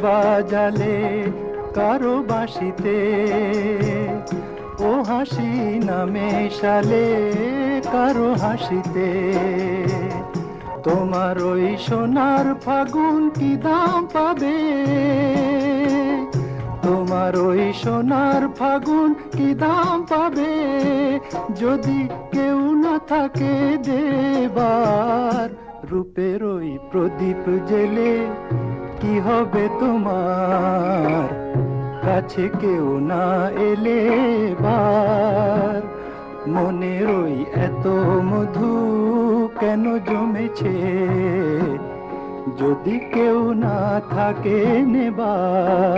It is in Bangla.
বাজালে কারো বাঁশিতে, ও হাসি না মেশালে কারো হাসিতে। তোমার ওই সোনার ফাগুন কি দাম পাবে, তোমার ওই সোনার ফাগুন কি দাম পাবে, যদি কেউ না থাকে দেবার। রূপের ওই প্রদীপ জেলে কি হবে তোমার, কাছে কেউ না এলে বার। মনের ওই এত মধু কেন জমেছে, যদি কেউ না থাকে নেবার।